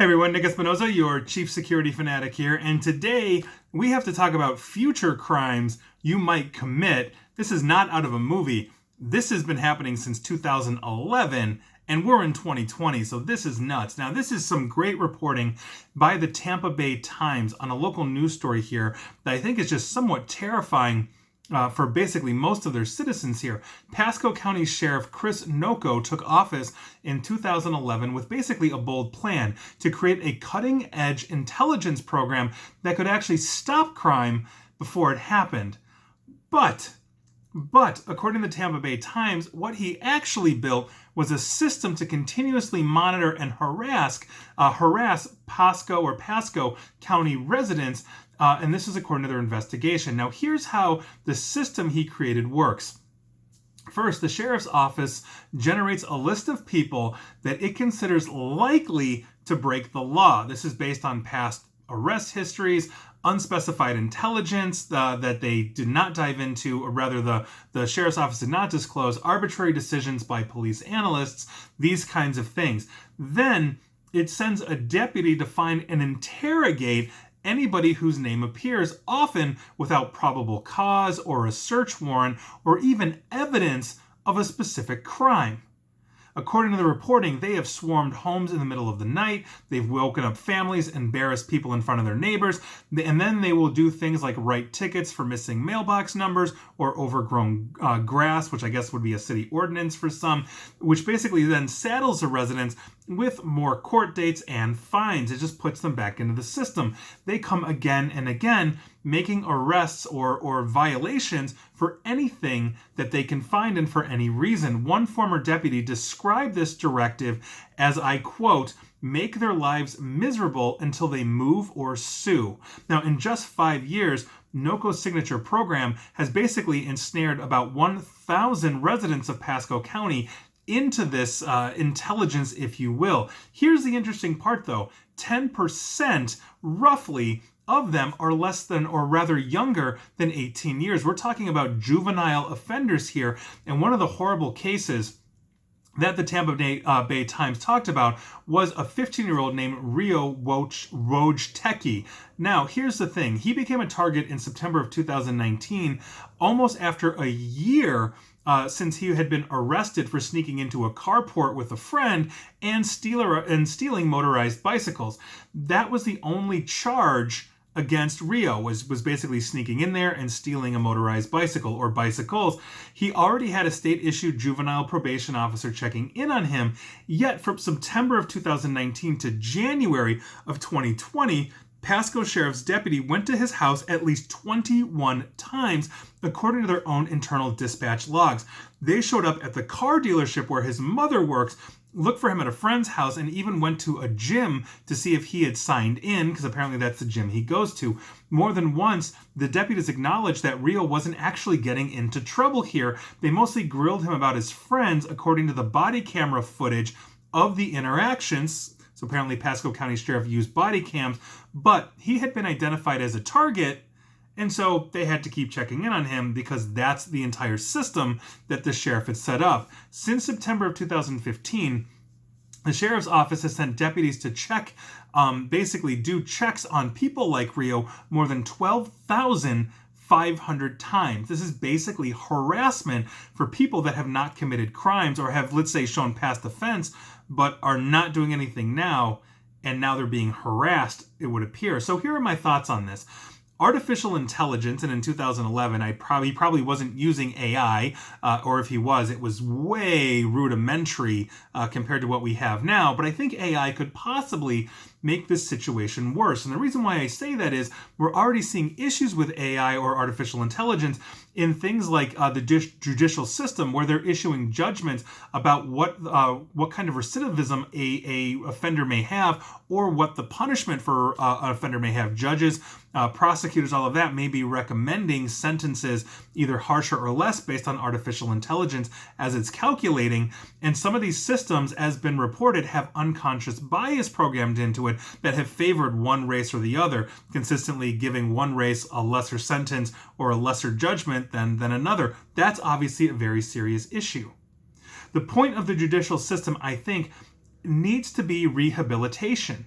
Hey everyone, Nick Espinoza, your chief security fanatic here, and today we have to talk about future crimes you might commit. This is not out of a movie. This has been happening since 2011, and we're in 2020, so this is nuts. Now, this is some great reporting by the Tampa Bay Times on a local news story here that I think is just somewhat terrifying for basically most of their citizens here. Pasco County Sheriff Chris Nokos took office in 2011 with basically a bold plan to create a cutting-edge intelligence program that could actually stop crime before it happened. But according to the Tampa Bay Times, what he actually built was a system to continuously monitor and harass Pasco County residents, and this is according to their investigation. Now, here's how the system he created works. First, the sheriff's office generates a list of people that it considers likely to break the law. This is based on past arrest histories, unspecified intelligence that they did not dive into, or rather the sheriff's office did not disclose, arbitrary decisions by police analysts, these kinds of things. Then it sends a deputy to find and interrogate anybody whose name appears, often without probable cause or a search warrant or even evidence of a specific crime. According to the reporting, they have swarmed homes in the middle of the night. They've woken up families, embarrassed people in front of their neighbors, and then they will do things like write tickets for missing mailbox numbers or overgrown grass, which I guess would be a city ordinance for some, which basically then saddles the residents with more court dates and fines. It just puts them back into the system. They come again and again, making arrests or violations for anything that they can find and for any reason. One former deputy described this directive as, I quote, "make their lives miserable until they move or sue." Now, in just 5 years, Nokos' signature program has basically ensnared about 1,000 residents of Pasco County into this intelligence, if you will. Here's the interesting part, though. 10% roughly of them are less than, or rather younger than 18 years. We're talking about juvenile offenders here. And one of the horrible cases that the Tampa Bay Times talked about was a 15-year-old named Rio Wojtecki. Now, here's the thing. He became a target in September of 2019, almost after a year since he had been arrested for sneaking into a carport with a friend and stealing motorized bicycles. That was the only charge against Rio, was basically sneaking in there and stealing a motorized bicycle or bicycles. He already had a state-issued juvenile probation officer checking in on him, yet from September of 2019 to January of 2020, Pasco Sheriff's deputy went to his house at least 21 times, according to their own internal dispatch logs. They showed up at the car dealership where his mother works, looked for him at a friend's house, and even went to a gym to see if he had signed in, because apparently that's the gym he goes to. More than once, the deputies acknowledged that Rio wasn't actually getting into trouble here. They mostly grilled him about his friends, according to the body camera footage of the interactions. So apparently Pasco County Sheriff used body cams, but he had been identified as a target, and so they had to keep checking in on him because that's the entire system that the sheriff had set up. Since September of 2015, the sheriff's office has sent deputies to check, basically do checks on people like Rio more than 12,500 times. This is basically harassment for people that have not committed crimes or have, let's say, shown past offense, but are not doing anything now, and now they're being harassed, it would appear. So here are my thoughts on this. Artificial intelligence, and in 2011, he probably wasn't using AI, or if he was, it was way rudimentary compared to what we have now. But I think AI could possibly make this situation worse. And the reason why I say that is we're already seeing issues with AI or artificial intelligence in things like the judicial system, where they're issuing judgments about what kind of recidivism a offender may have, or what the punishment for an offender may have. Judges, prosecutors, all of that may be recommending sentences either harsher or less based on artificial intelligence as it's calculating. And some of these systems, as been reported, have unconscious bias programmed into it that have favored one race or the other, consistently giving one race a lesser sentence or a lesser judgment than another. That's obviously a very serious issue. The point of the judicial system, I think, needs to be rehabilitation.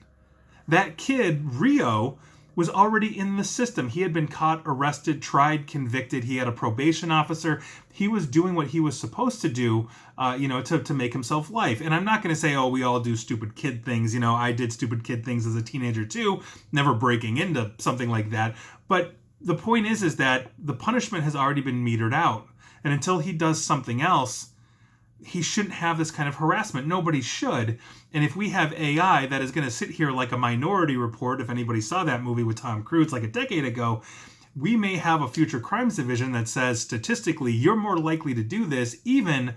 That kid, Rio, was already in the system. He had been caught, arrested, tried, convicted. He had a probation officer. He was doing what he was supposed to do, to make himself life. And I'm not going to say, oh, we all do stupid kid things. I did stupid kid things as a teenager too, never breaking into something like that. But the point is that the punishment has already been metered out. And until he does something else, he shouldn't have this kind of harassment. Nobody should. And if we have AI that is going to sit here like a Minority Report, if anybody saw that movie with Tom Cruise like a decade ago, we may have a future crimes division that says statistically you're more likely to do this even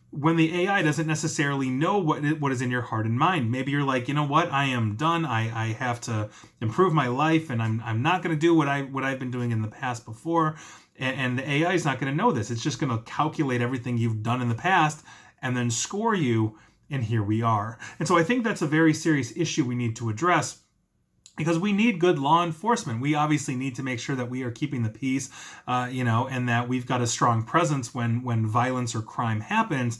when the AI doesn't necessarily know what is in your heart and mind. Maybe you're like, you know what, I am done. I have to improve my life, and I'm not going to do what I've been doing in the past before. And the AI is not going to know this. It's just going to calculate everything you've done in the past and then score you, and here we are. And so I think that's a very serious issue we need to address, because we need good law enforcement. We obviously need to make sure that we are keeping the peace, and that we've got a strong presence when violence or crime happens.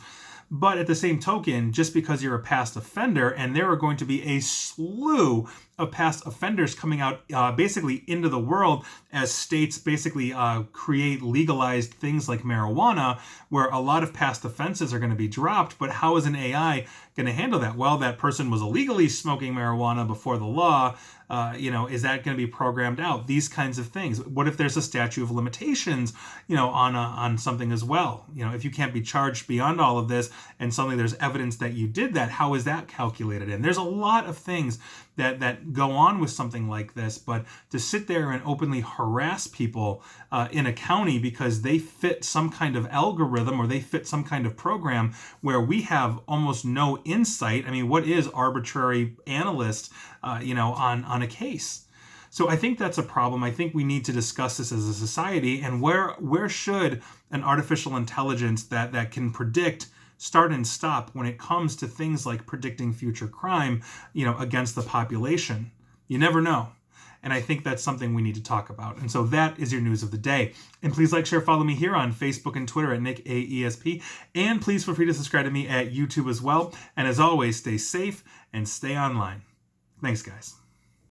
But at the same token, just because you're a past offender, and there are going to be a slew of past offenders coming out basically into the world as states basically create legalized things like marijuana, where a lot of past offenses are going to be dropped. But how is an AI going to handle that? Well, that person was illegally smoking marijuana before the law. Is that going to be programmed out? These kinds of things. What if there's a statute of limitations, on something as well? If you can't be charged beyond all of this, and suddenly there's evidence that you did that, how is that calculated in? There's a lot of things that go on with something like this, but to sit there and openly harass people in a county because they fit some kind of algorithm or they fit some kind of program where we have almost no insight. I mean, what is arbitrary analyst, on a case? So I think that's a problem. I think we need to discuss this as a society, and where should an artificial intelligence that can predict start and stop when it comes to things like predicting future crime, against the population? You never know. And I think that's something we need to talk about. And so that is your news of the day. And please like, share, follow me here on Facebook and Twitter at Nick AESP. And please feel free to subscribe to me at YouTube as well. And as always, stay safe and stay online. Thanks, guys.